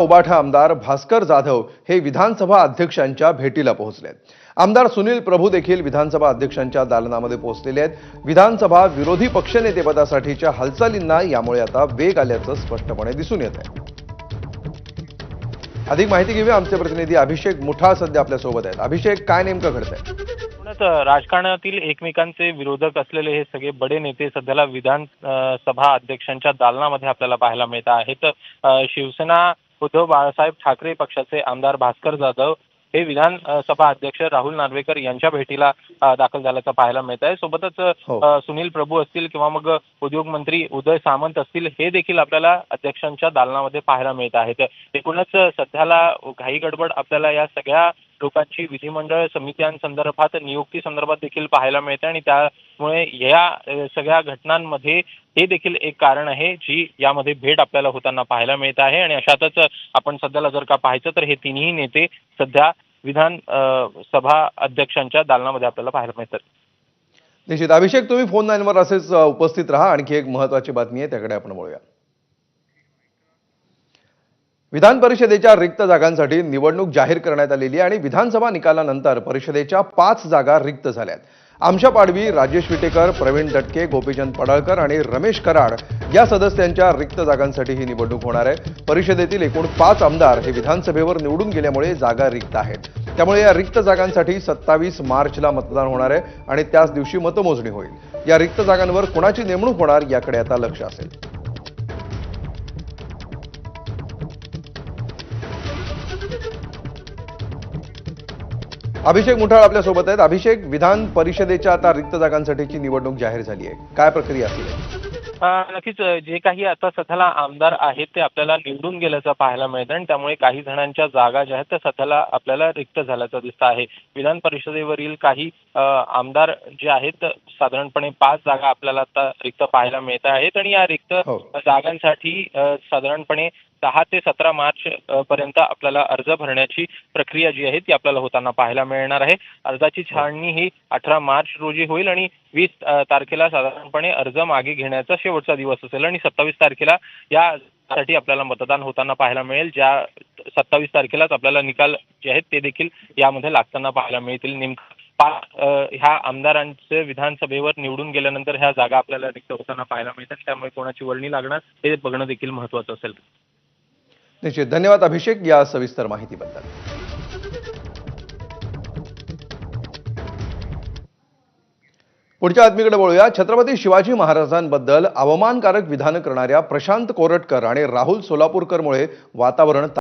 उबाठा आमदार भास्कर जाधव हे विधानसभा अध्यक्षांच्या भेटीला पोहोचलेत। आमदार सुनील प्रभू देखील विधानसभा अध्यक्षांच्या दालनामध्ये पोहोचलेले आहेत। विधानसभा विरोधी पक्षनेतेपदासाठीच्या हालचालींना यामुळे आता वेग आल्याचं स्पष्टपणे दिसून येत आहे। अधिक माहिती घेऊया, आमचे प्रतिनिधी अभिषेक मुठा सध्या आपल्या सोबत आहेत। अभिषेक, काय नेमकं घडतंय? राजकारणातील एकमेकांचे विरोधक असलेले हे सगळे बडे नेते सध्याला विधानसभा अध्यक्षांच्या दालनामध्ये आपल्याला पाहायला मिळत आहेत। शिवसेना उद्धव बाळासाहेब ठाकरे पक्षाचे आमदार भास्कर जाधव हे विधानसभा अध्यक्ष राहुल नार्वेकर यांच्या भेटीला दाखल झाल्याचं पाहायला मिळत आहे। सोबतच सुनील प्रभू असतील किंवा मग उद्योग मंत्री उदय सामंत असतील, हे देखील आपल्याला अध्यक्षांच्या दालनामध्ये पाहायला मिळत आहेत। एकूणच सध्याला घाई गडबड आपल्याला या सगळ्या लोकांची विधिमंडळ समित्यांसंदर्भात नियुक्ती संदर्भात देखील पाहायला मिळते आणि त्यामुळे या सगळ्या घटनांमध्ये हे देखील एक कारण आहे जी यामध्ये भेट आपल्याला होताना पाहायला मिळत आहे। आणि अशातच आपण सध्याला जर का पाहायचं तर हे तिन्ही नेते सध्या विधानसभा अध्यक्षांच्या दालनामध्ये आपल्याला पाहायला मिळतात। निश्चित अभिषेक, तुम्ही फोन लाईनवर असेच उपस्थित राहा। आणखी एक महत्त्वाची बातमी आहे, त्याकडे आपण वळूया। विधान परिषदेच्या रिक्त जागांसाठी निवडणूक जाहीर करण्यात आलेली आहे आणि विधानसभा निकालानंतर परिषदेच्या 5 जागा रिक्त झाल्यात। आमशा पाडवी, राजेश विटेकर, प्रवीण दटके, गोपीचंद पडळकर आणि रमेश कराड या सदस्यांच्या रिक्त जागांसाठी ही निवडणूक होणार आहे। परिषदेतील एकूण 5 आमदार हे विधानसभेवर निवडून गेल्यामुळे जागा रिक्त आहेत। त्यामुळे या रिक्त जागांसाठी 27 मार्चला मतदान होणार आहे आणि त्याच दिवशी मतमोजणी होईल। या रिक्त जागांवर कोणाची नेमणूक होणार याकडे आता लक्ष असेल। अभिषेक मुठाळ आपल्या सोबत आहेत। अभिषेक, विधान परिषदेच्या आता रिक्त जागांसाठीची निवडणूक जाहीर झाली आहे, काय प्रक्रिया असेल? नक्कीच जे काही आता सध्याला आमदार आहेत ते आपल्याला निवडून गेल्याचं पाहायला मिळतं आणि त्यामुळे काही जणांच्या जागा ज्या आहेत त्या सध्याला आपल्याला रिक्त झाल्याचं दिसतं आहे। विधान परिषदेवरील काही आमदार जे आहेत, साधारणपणे 5 जागा आपल्याला आता रिक्त पाहायला मिळत आहेत आणि या रिक्त जागांसाठी साधारणपणे 10 ते 17 मार्च पर्यंत आपल्याला अर्ज भरण्याची प्रक्रिया जी आहे ती आपल्याला होताना पाहायला मिळणार आहे। अर्जाची छाननी ही 18 मार्च रोजी होईल आणि 20 तारखेला साधारणपणे अर्ज मागे घेण्याचा शेवटचा दिवस असेल आणि 27 तारखेला यासाठी आपल्याला मतदान होताना पाहायला मिळेल। ज्या 27 तारखेलाच आपल्याला निकाल जे आहेत ते देखील यामध्ये लागताना पाहायला मिळतील। नेमकं ह्या आमदारांचे विधानसभेवर निवडून गेल्यानंतर ह्या जागा आपल्याला रिक्त होताना पाहायला मिळतात, त्यामुळे कोणाची वर्णी लागणार हे बघणं देखील महत्त्वाचं असेल। निश्चित, धन्यवाद अभिषेक या सविस्तर माहितीबद्दल। पुढच्या बातमीकडे वळूया। छत्रपती शिवाजी महाराजांबद्दल अवमानकारक विधान करणाऱ्या प्रशांत कोरटकर आणि राहुल सोलापूरकरमुळे वातावरण